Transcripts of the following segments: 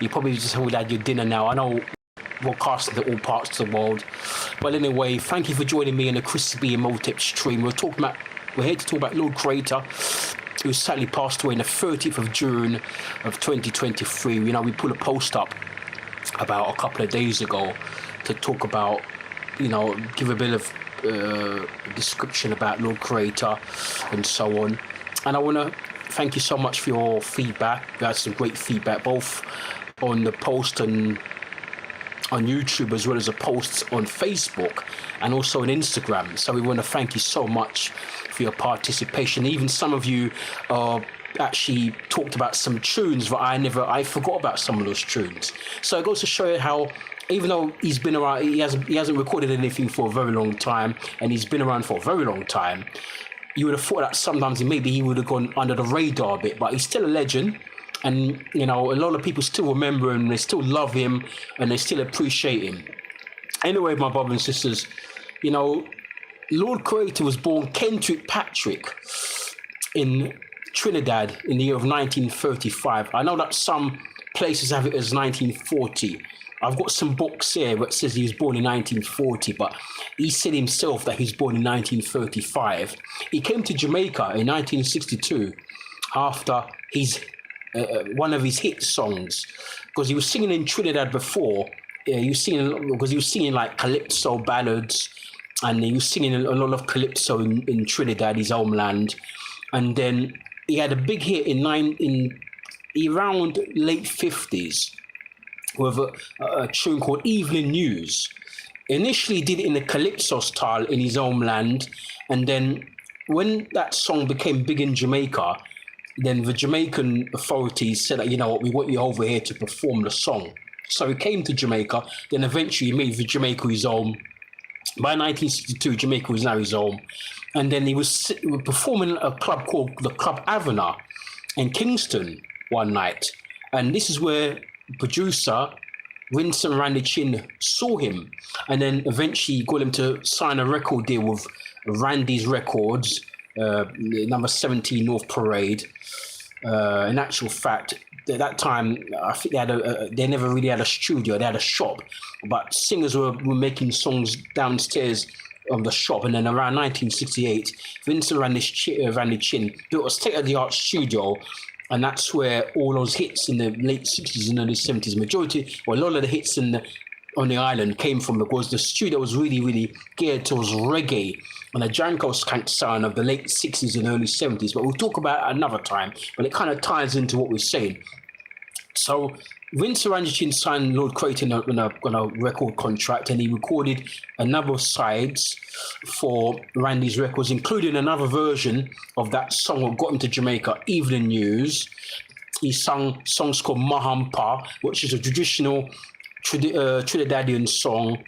You probably just all had your dinner now. I know we're casting to all parts of the world. But anyway, thank you for joining me in the Crispy and Motep stream. We're here to talk about Lord Creator, who sadly passed away on the 30th of June of 2023. You know, we put a post up about a couple of days ago to talk about, you know, give a bit of description about Lord Creator and so on. And I want to thank you so much for your feedback. You had some great feedback, both on the post and on YouTube, as well as the posts on Facebook and also on Instagram. So we want to thank you so much for your participation. Even some of you actually talked about some tunes that I forgot about some of those tunes. So it goes to show you how, even though he's been around, he hasn't recorded anything for a very long time, and he's been around for a very long time, you would have thought that sometimes maybe he would have gone under the radar a bit, but he's still a legend. And, you know, a lot of people still remember him, they still love him, and they still appreciate him. Anyway, my brothers and sisters, you know, Lord Creator was born Kendrick Patrick in Trinidad in the year of 1935. I know that some places have it as 1940. I've got some books here that says he was born in 1940, but he said himself that he was born in 1935. He came to Jamaica in 1962 after his one of his hit songs, because he was singing in Trinidad before. He was singing like Calypso ballads, and he was singing a lot of Calypso in Trinidad, his homeland. And then he had a big hit in around late 50s with a tune called Evening News. Initially he did it in the Calypso style in his homeland, and then when that song became big in Jamaica, then the Jamaican authorities said that, you know what, we want you over here to perform the song. So he came to Jamaica, then eventually he made Jamaica his home. By 1962, Jamaica was now his home. And then he was performing at a club called the Club Havana in Kingston one night. And this is where producer Vincent Randy Chin saw him. And then eventually got him to sign a record deal with Randy's Records, number 17 North Parade. In actual fact, at that time, I think they never really had a studio. They had a shop, but singers were making songs downstairs of the shop. And then around 1968, Vincent Randy Chin built a state-of-the-art studio, and that's where all those hits in the late 60s and early 70s, a lot of the hits on the island came from, because the studio was really, really geared towards reggae and the Janko skank sound of the late 60s and early 70s. But we'll talk about it another time, but it kind of ties into what we're saying. So Vince Ranjichin signed Lord Creator on a record contract, and he recorded a number of sides for Randy's Records, including another version of that song that got him to Jamaica, Evening News. He sung songs called Mahampa, which is a traditional Trinidadian song.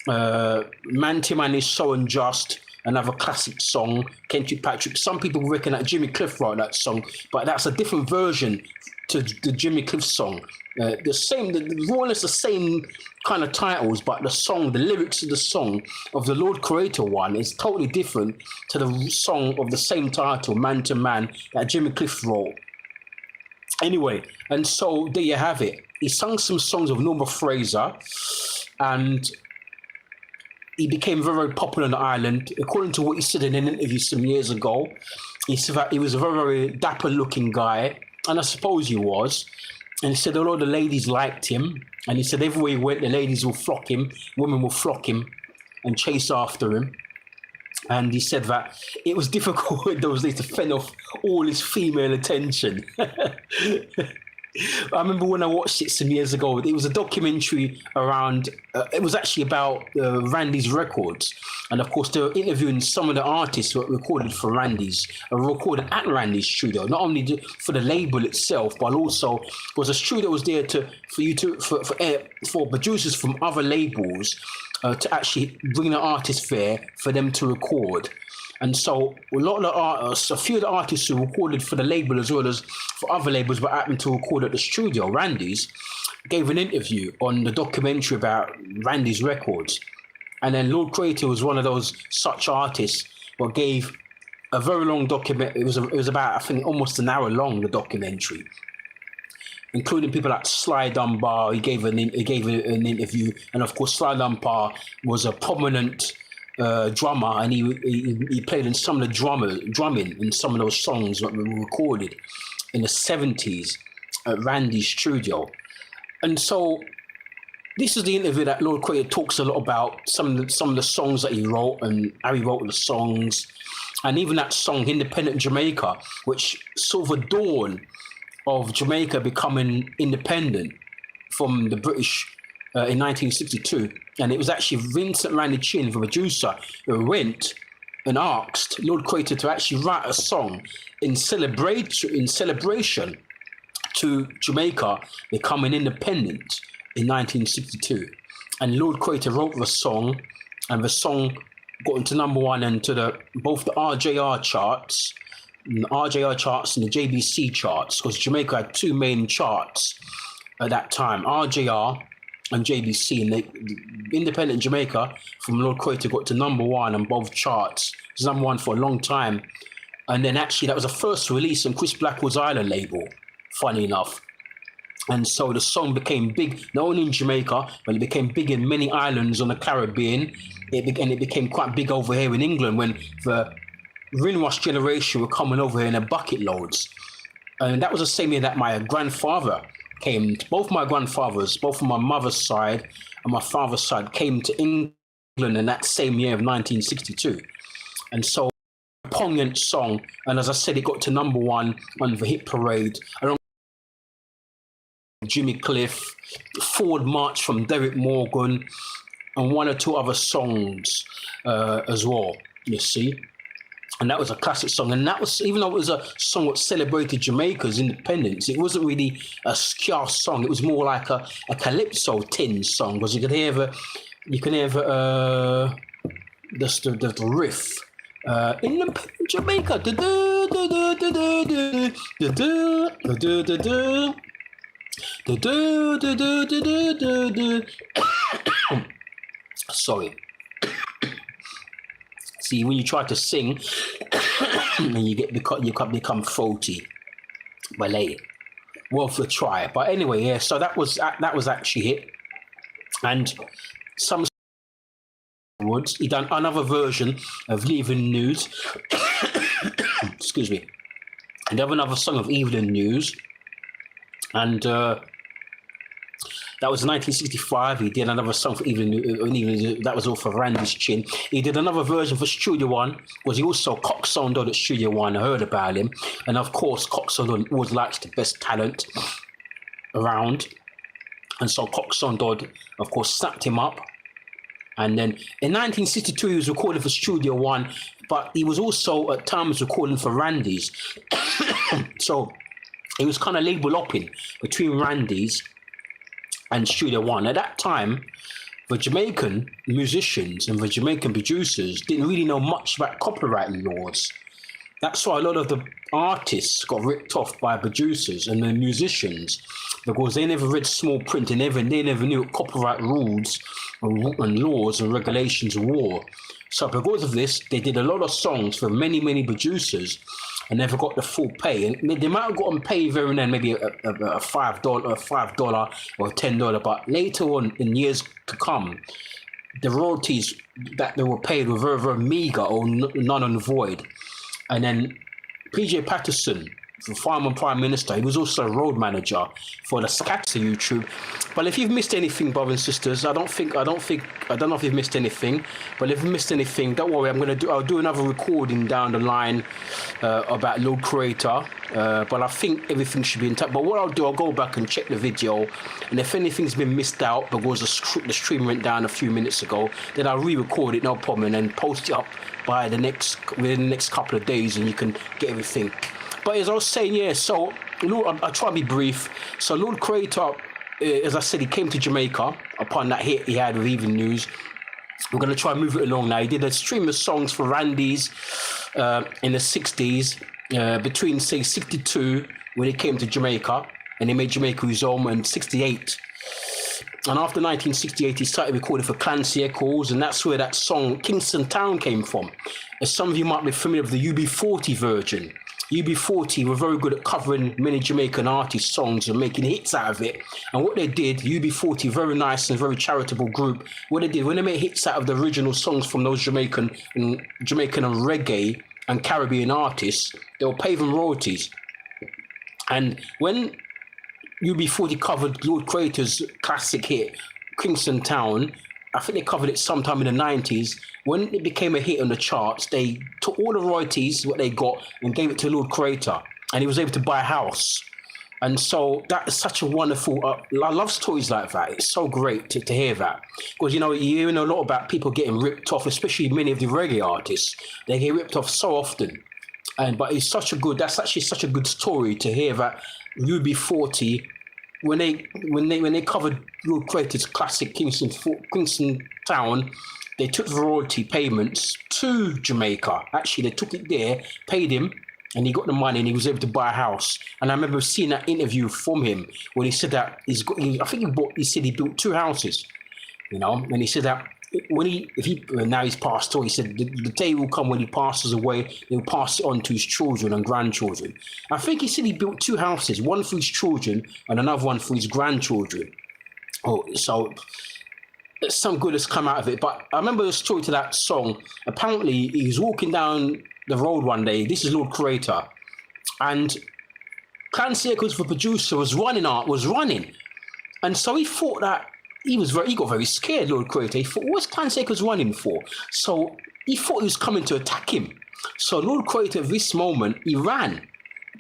Man to Man is So Unjust, another classic song, Kendrick Patrick. Some people reckon that Jimmy Cliff wrote that song, but that's a different version to the Jimmy Cliff song. More or less the same kind of titles, but the lyrics of the song of the Lord Creator one is totally different to the song of the same title, Man to Man, that Jimmy Cliff wrote. Anyway, and so there you have it. He sung some songs of Norma Fraser, and he became very, very popular on the island. According to what he said in an interview some years ago, he said that he was a very, very dapper-looking guy, and I suppose he was. And he said a lot of the ladies liked him, and he said everywhere he went, the ladies will flock him, women will flock him and chase after him. And he said that it was difficult in those days to fend off all his female attention. I remember when I watched it some years ago, it was a documentary around, it was actually about Randy's Records. And of course, they were interviewing some of the artists who recorded for recorded at Randy's studio, not only for the label itself, but also was a studio was there for producers from other labels to actually bring the artists there for them to record. And so a few of the artists who recorded for the label as well as for other labels but happened to record at the studio, Randy's, gave an interview on the documentary about Randy's Records. And then Lord Creator was one of those such artists who gave a very long document. It was about, I think, almost an hour long, the documentary. including people like Sly Dunbar. He gave an interview, and of course, Sly Dunbar was a prominent drummer, and he played in some of the drumming in some of those songs that were recorded in the 70s at Randy's studio. And so this is the interview that Lord Creator talks a lot about some of the songs that he wrote and how he wrote the songs, and even that song Independent Jamaica, which sort of a dawn of Jamaica becoming independent from the British in 1962. And it was actually Vincent Randy Chin, the producer, who went and asked Lord Creator to actually write a song in celebration to Jamaica becoming independent in 1962. And Lord Creator wrote the song, and the song got into #1 and to both the RJR charts, and the JBC charts, because Jamaica had two main charts at that time, RJR and JBC, and the Independent Jamaica from Lord Creator got to #1 on both charts. It was #1 for a long time. And then actually that was the first release on Chris Blackwood's Island label, funny enough. And so the song became big, not only in Jamaica, but it became big in many islands on the Caribbean. It became quite big over here in England when the Rinrush generation were coming over here in their bucket loads. And that was the same year that my grandfather came. Both my grandfathers, both from my mother's side and my father's side, came to England in that same year of 1962. And so a poignant song. And as I said, it got to #1 on the hit parade. Jimmy Cliff, Forward March from Derek Morgan, and one or two other songs as well, you see. And that was a classic song. And that was, even though it was a song that celebrated Jamaica's independence, it wasn't really a ska song. It was more like a Calypso tin song, because you can hear the riff. Independent Jamaica. Sorry. See, when you try to sing, and you become throaty. Well, worth a try. But anyway, yeah. So that was actually it, and some words. He done another version of Leaving News. Excuse me. And have another song of Evening News. And that was 1965. He did another song for Evening. That was all for Randy's Chin. He did another version for Studio One. Was he also Coxsone Dodd at Studio One? I heard about him. And of course, Coxsone Dodd always likes the best talent around. And so Coxsone Dodd, of course, snapped him up. And then in 1962, he was recording for Studio One, but he was also at times recording for Randy's. So he was kind of label hopping between Randy's and Studio One. At that time, the Jamaican musicians and the Jamaican producers didn't really know much about copyright laws. That's why a lot of the artists got ripped off by producers and the musicians, because they never read small print. They never knew what copyright rules and laws and regulations were. So because of this, they did a lot of songs for many, many producers and never got the full pay. And they might have gotten paid very then, maybe a $5 or $10, but later on in years to come, the royalties that they were paid were very, very meager or none and void. And then PJ Patterson, the former Prime Minister, he was also a road manager for the Scatter YouTube. But if you've missed anything, brothers and sisters, I don't know if you've missed anything, but if you've missed anything, don't worry, I'll do another recording down the line about Lord Creator. But I think everything should be intact. But what I'll do, I'll go back and check the video, and if anything's been missed out because the stream went down a few minutes ago, then I'll re-record it, no problem, and then post it up within the next couple of days, and you can get everything. But as I was saying, yeah, so I'll try to be brief. So Lord Creator, as I said, he came to Jamaica upon that hit he had with Even News. We're going to try and move it along now. He did a stream of songs for Randy's in the 60s, between, say, 62, when he came to Jamaica, and he made Jamaica his home, and 68. And after 1968, he started recording for Clancy Echoes, and that's where that song Kingston Town came from. As some of you might be familiar with the UB40 version UB40 were very good at covering many Jamaican artist songs and making hits out of it. And what they did, UB40, very nice and very charitable group, what they did, when they made hits out of the original songs from those Jamaican and reggae and Caribbean artists, they were pay them royalties. And when UB40 covered Lord Creator's classic hit, Kingston Town, I think they covered it sometime in the 90s. When it became a hit on the charts, they took all the royalties, what they got, and gave it to Lord Creator. And he was able to buy a house. And so that is such a wonderful, I love stories like that. It's so great to hear that. Because, you hear a lot about people getting ripped off, especially many of the reggae artists. They get ripped off so often. But it's that's actually such a good story to hear that UB40, when they covered Lord Creator's classic Kingston Town, they took the royalty payments to Jamaica. Actually, they took it there, paid him, and he got the money, and he was able to buy a house. And I remember seeing that interview from him when he said that he said he built 2 houses, and he said that now he's passed away. He said the day will come when he passes away, he'll pass it on to his children and grandchildren. I think he said he built 2 houses, one for his children and another one for his grandchildren. So some good has come out of it. But I remember the story to that song. Apparently, he was walking down the road one day. This is Lord Creator, and Clan Circles, the producer, was running, and so he thought that. He got very scared, Lord Creator. He thought, what's Clan Circles running for? So he thought he was coming to attack him. So Lord Creator, at this moment, he ran.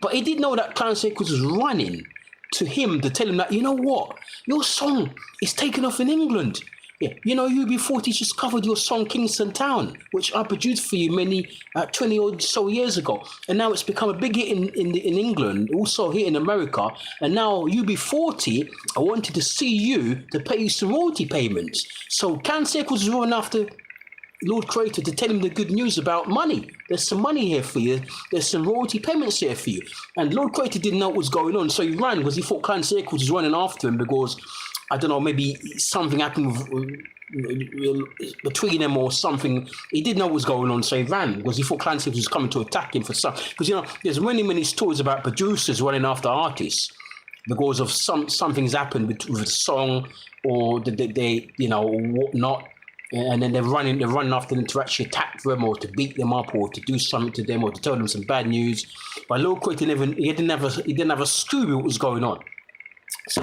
But he didn't know that Clan Circles was running to him to tell him that, you know what? Your song is taken off in England. Yeah, UB40 just covered your song Kingston Town, which I produced for you 20 or so years ago. And now it's become a big hit in England, also here in America. And now UB40, I wanted to see you to pay you some royalty payments. So Clan Circles was running after Lord Creator to tell him the good news about money. There's some money here for you. There's some royalty payments here for you. And Lord Creator didn't know what was going on. So he ran because he thought Clan Circles was running after him because, I don't know, maybe something happened between them or something. He didn't know what was going on, so he ran because he thought Clan Circles was coming to attack him for something. Because, there's many stories about producers running after artists because of something's happened with the song or they whatnot. And then they're running after them to actually attack them or to beat them up or to do something to them or to tell them some bad news. But Lord Creator he didn't have a Scooby what was going on. So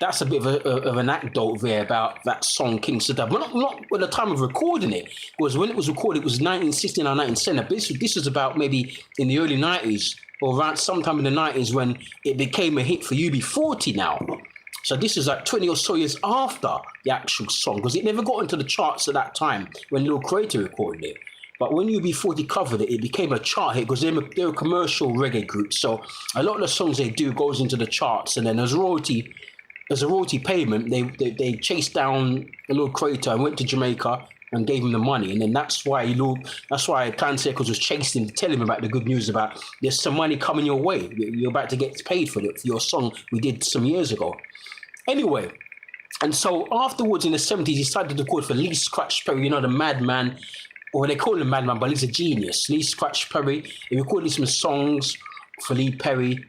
that's a bit of an anecdote there about that song Kingston Town. But not at the time of recording it, because when it was recorded, it was 1969 or 1970. This was about maybe in the early 90s or around sometime in the 90s when it became a hit for UB40 now. So this is like 20 or so years after the actual song, because it never got into the charts at that time when Lord Creator recorded it. But when UB40 covered it, it became a chart hit because they're a commercial reggae group. So a lot of the songs they do goes into the charts, and then as a royalty payment, they chased down the Lord Creator and went to Jamaica and gave him the money. And then that's why Clan Circles was chasing him to tell him about the good news about there's some money coming your way. You're about to get paid for your song we did some years ago. Anyway, and so afterwards in the 70s, he started to record for Lee Scratch Perry, the madman, or they call him madman, but he's a genius. Lee Scratch Perry. He recorded some songs for Lee Perry.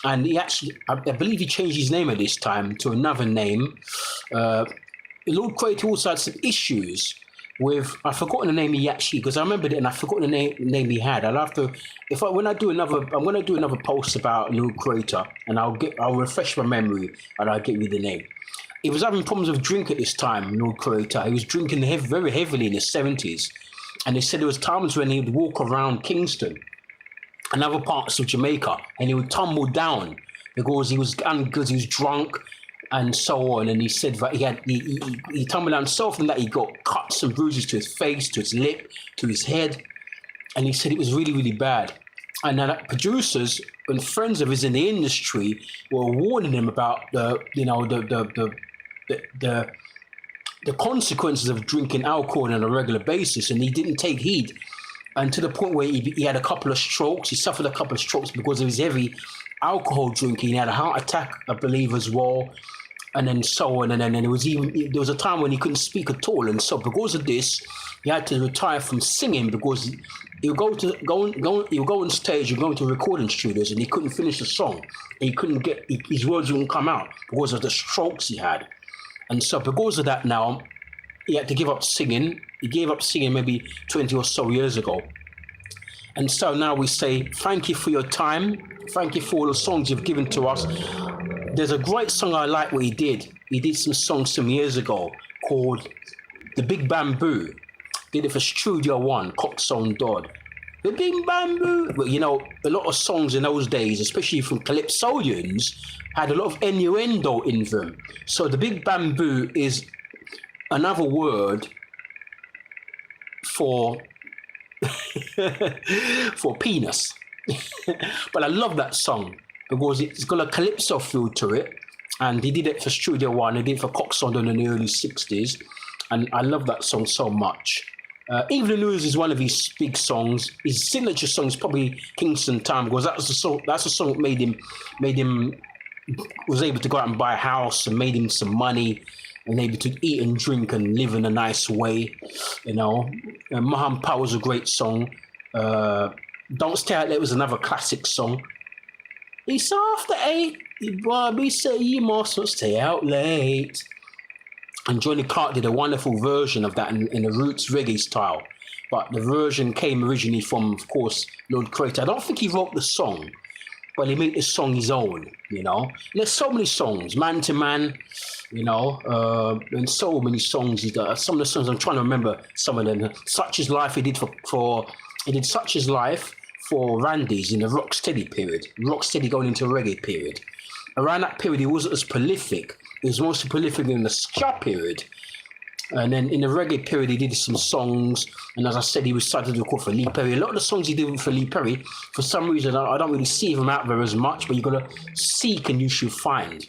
And he actually, I believe he changed his name at this time to another name. Lord Creator also had some issues with, I've forgotten the name he actually, because I remembered it and I've forgotten the name he had. I'll have to, I'm going to do another post about Lord Creator, and I'll refresh my memory and I'll get you the name. He was having problems with drink at this time, Lord Creator. He was drinking very heavily in the 70s. And they said there was times when he would walk around Kingston and other parts of Jamaica, and he would tumble down because he was drunk and so on. And he said that he tumbled down so often that he got cuts and bruises to his face, to his lip, to his head, and he said it was really, really bad. And that producers and friends of his in the industry were warning him about the consequences of drinking alcohol on a regular basis, and he didn't take heed. And to the point where he had a couple of strokes. He suffered a couple of strokes because of his heavy alcohol drinking. He had a heart attack, I believe, as well. and then so on, and then there was a time when he couldn't speak at all, and so because of this, he had to retire from singing because he'll go on stage, he'll go into recording studios, and he couldn't finish the song. He couldn't get his words wouldn't come out because of the strokes he had, and so because of that, now he had to give up singing. He gave up singing maybe 20 or so years ago. And so now we say, thank you for your time. Thank you for all the songs you've given to us. There's a great song I like what he did. He did some songs some years ago called The Big Bamboo. Did it for Studio One, Coxon Dodd. The Big Bamboo. But, you know, a lot of songs in those days, especially from Calypsonians, had a lot of innuendo in them. So The Big Bamboo is another word for for penis. But I love that song because it's got a calypso feel to it, and he did it for Studio One, he did it for Coxon in the early 60s, and I love that song so much. Evening News is one of his big songs. His signature song is probably Kingston Town, because that's the song that made him was able to go out and buy a house and made him some money and able to eat and drink and live in a nice way, you know. Maham Power's a great song. Don't Stay Out Late was another classic song. It's after 8, Bobby say you mustn't stay out late. And Johnny Clark did a wonderful version of that in the roots reggae style. But the version came originally from, of course, Lord Creator. I don't think he wrote the song, but he made the song his own, you know. And there's so many songs, Man to Man, you know, and so many songs. Some of the songs, I'm trying to remember some of them. Such Is Life he did he did Such Is Life for Randy's in the Rocksteady period. Rocksteady going into reggae period. Around that period, he wasn't as prolific. He was mostly prolific in the ska period. And then in the reggae period, he did some songs. And as I said, he was started to record for Lee Perry. A lot of the songs he did for Lee Perry, for some reason, I don't really see them out there as much, but you've got to seek and you should find.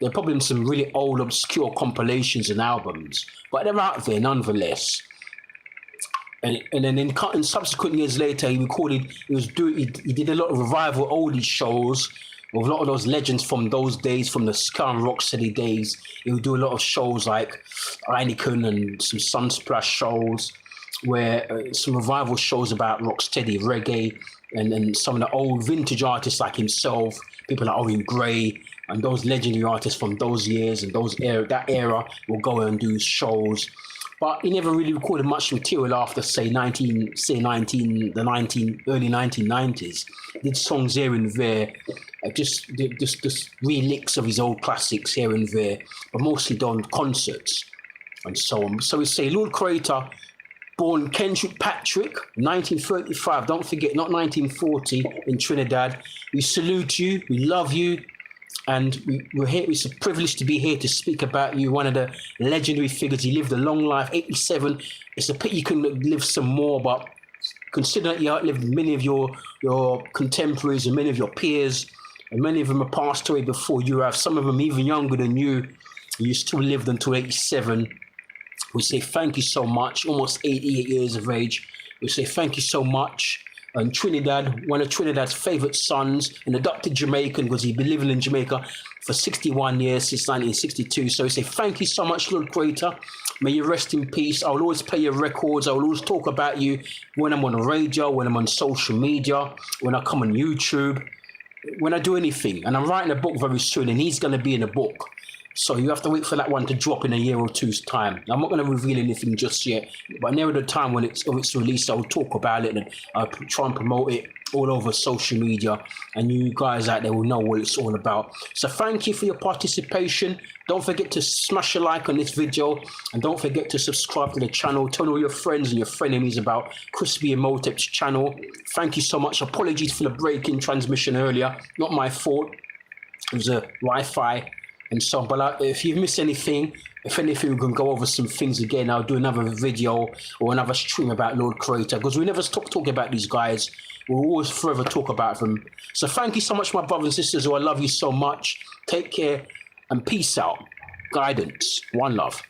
There are probably some really old, obscure compilations and albums, but they're out there nonetheless. And then in subsequent years later, he did a lot of revival oldies shows with a lot of those legends from those days, from the ska and rocksteady days. He would do a lot of shows like Heineken and some Sunsplash shows, where some revival shows about rocksteady reggae and some of the old vintage artists like himself, people like Owen Gray, and those legendary artists from those years and that era will go and do shows. But he never really recorded much material after, say, early 1990s. Did songs here and there, just re-licks of his old classics here and there, but mostly done concerts and so on. So we say Lord Creator, born Kendrick Patrick, 1935, don't forget, not 1940, in Trinidad. We salute you, we love you, and we're here. It's a privilege to be here to speak about you, one of the legendary figures. He lived a long life, 87. It's a pity you can live some more, but consider that you outlived many of your contemporaries and many of your peers, and many of them have passed away before you have. Some of them even younger than you. You still lived until 87. We say thank you so much, almost 88 years of age. We say thank you so much. And Trinidad, one of Trinidad's favourite sons, an adopted Jamaican, because he'd been living in Jamaica for 61 years since 1962. So we say thank you so much, Lord Creator. May you rest in peace. I will always play your records. I will always talk about you when I'm on the radio, when I'm on social media, when I come on YouTube, when I do anything. And I'm writing a book very soon, and he's going to be in a book. So you have to wait for that one to drop in a year or two's time. I'm not going to reveal anything just yet, but near the time when it's released, I'll talk about it and I'll try and promote it all over social media, and you guys out there will know what it's all about. So thank you for your participation. Don't forget to smash a like on this video, and don't forget to subscribe to the channel. Tell all your friends and your frenemies about Crispy Emotep's channel. Thank you so much. Apologies for the break-in transmission earlier. Not my fault. It was a Wi-Fi. And so, but if you've missed anything, if anything, we can go over some things again. I'll do another video or another stream about Lord Creator, because we never stop talking about these guys. We'll always forever talk about them. So thank you so much, my brothers and sisters, who I love you so much. Take care and peace out. Guidance. One love.